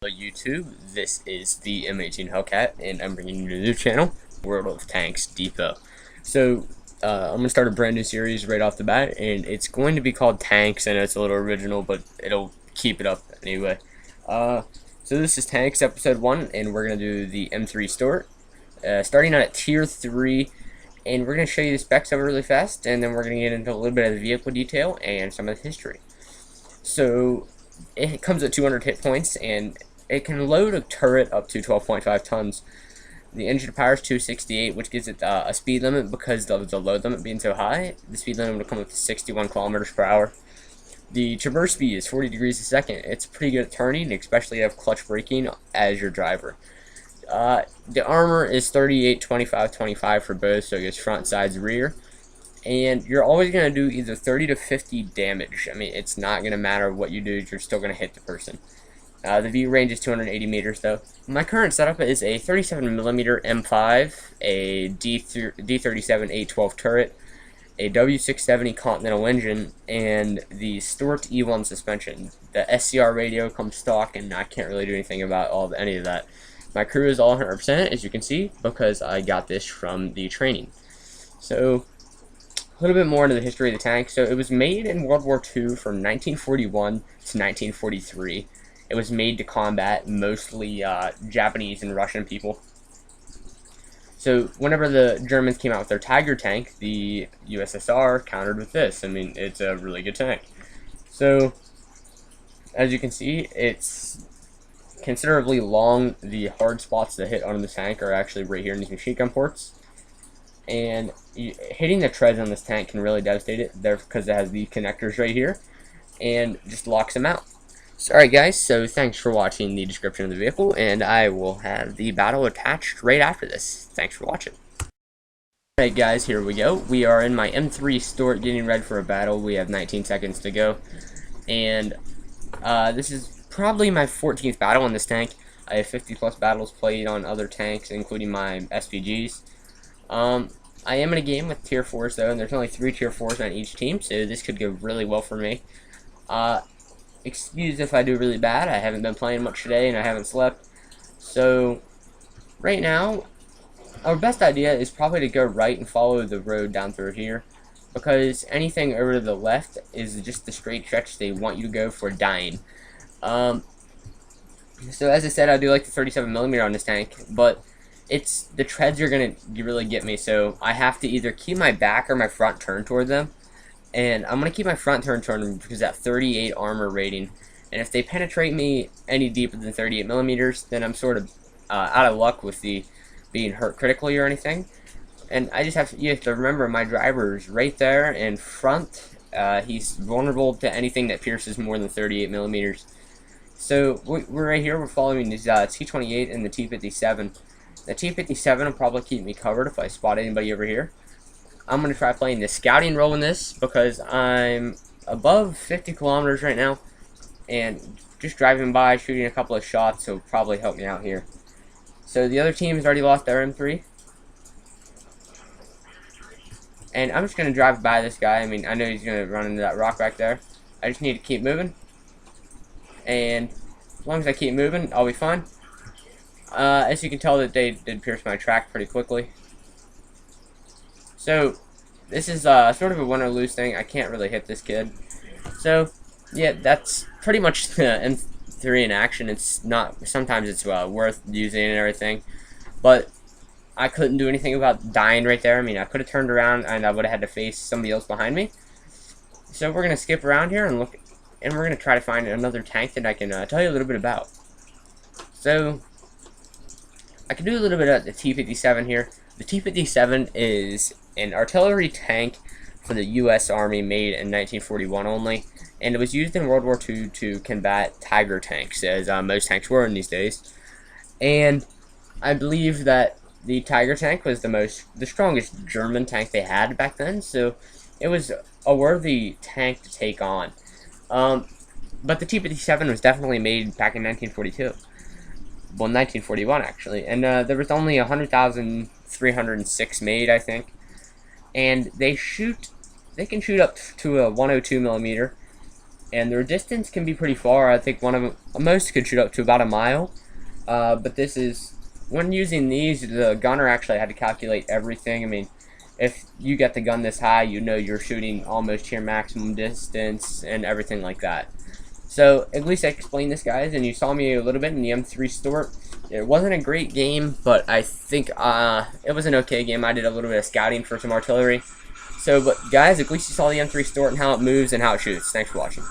Hello YouTube, this is the M18 Hellcat, and I'm bringing you to the new channel, World of Tanks Depot. So, I'm going to start a brand new series right off the bat, and it's going to be called Tanks. I know it's a little original, but it'll keep it up anyway. So this is Tanks Episode 1, and we're going to do the M3 Stuart, starting out at Tier 3, and we're going to show you the specs of it really fast, and then we're going to get into a little bit of the vehicle detail and some of the history. So, it comes at 200 hit points, and it can load a turret up to 12.5 tons. The engine power is 268, which gives it a speed limit because of the load limit being so high. The speed limit will come with 61 kilometers per hour. The traverse speed is 40 degrees a second. It's pretty good at turning, especially if you have clutch braking as your driver. The armor is 38, 25, 25 for both, so it gets front, sides, rear. And you're always going to do either 30 to 50 damage. I mean, it's not going to matter what you do, you're still going to hit the person. The view range is 280 meters though. My current setup is a 37mm M5, a D37 812 turret, a W670 Continental engine, and the Stuart E1 suspension. The SCR radio comes stock, and I can't really do anything about any of that. My crew is all 100%, as you can see, because I got this from the training. So, a little bit more into the history of the tank. So, it was made in World War II from 1941 to 1943. It was made to combat mostly Japanese and Russian people. So whenever the Germans came out with their Tiger tank, the USSR countered with this. I mean, it's a really good tank. So, as you can see, it's considerably long. The hard spots that hit on the tank are actually right here in these machine gun ports. And hitting the treads on this tank can really devastate it, there because it has these connectors right here, and just locks them out. Alright guys, so thanks for watching the description of the vehicle, and I will have the battle attached right after this. Thanks for watching. Alright guys, here we go. We are in my M3 Stuart getting ready for a battle. We have 19 seconds to go. And this is probably my 14th battle on this tank. I have 50 plus battles played on other tanks, including my SPGs. I am in a game with tier 4s though, and there's only 3 tier 4s on each team, so this could go really well for me. Excuse if I do really bad. I haven't been playing much today and I haven't slept. So, right now, our best idea is probably to go right and follow the road down through here, because anything over to the left is just the straight stretch they want you to go for dying. So as I said, I do like the 37mm on this tank, but it's the treads are going to really get me, so I have to either keep my back or my front turned toward them. And I'm going to keep my front turn turned because that 38 armor rating. And if they penetrate me any deeper than 38mm, then I'm sort of out of luck with the being hurt critically or anything. And I just have to, you have to remember my driver is right there in front. He's vulnerable to anything that pierces more than 38mm. So we're right here. We're following these T28 and the T57. The T57 will probably keep me covered if I spot anybody over here. I'm going to try playing the scouting role in this because I'm above 50 kilometers right now, and just driving by, shooting a couple of shots will probably help me out here. So the other team has already lost their M3, and I'm just going to drive by this guy. I mean, I know he's going to run into that rock back there. I just need to keep moving, and as long as I keep moving, I'll be fine. As you can tell, that they did pierce my track pretty quickly. So, this is sort of a win or lose thing. I can't really hit this kid. So, yeah, that's pretty much the M3 in action. It's not, sometimes it's worth using and everything. But I couldn't do anything about dying right there. I mean, I could have turned around and I would have had to face somebody else behind me. So, we're going to skip around here and look, and we're going to try to find another tank that I can tell you a little bit about. So, I can do a little bit of the T57 here. The T57 is an artillery tank for the U.S. Army made in 1941 only, and it was used in World War II to combat Tiger tanks, as most tanks were in these days. And I believe that the Tiger tank was the strongest German tank they had back then, so it was a worthy tank to take on. But the T57 was definitely made back in 1942. Well, 1941 actually, and there was only 100,306 made, I think. And they can shoot up to a 102mm, and their distance can be pretty far. I think one of them, most could shoot up to about a mile. But this is, when using these, the gunner actually had to calculate everything. I mean, if you get the gun this high, you know you're shooting almost to your maximum distance and everything like that. So at least I explained this, guys, and you saw me a little bit in the M3 Stort. It wasn't a great game, but I think it was an okay game. I did a little bit of scouting for some artillery. So, but guys, at least you saw the M3 Stort and how it moves and how it shoots. Thanks for watching.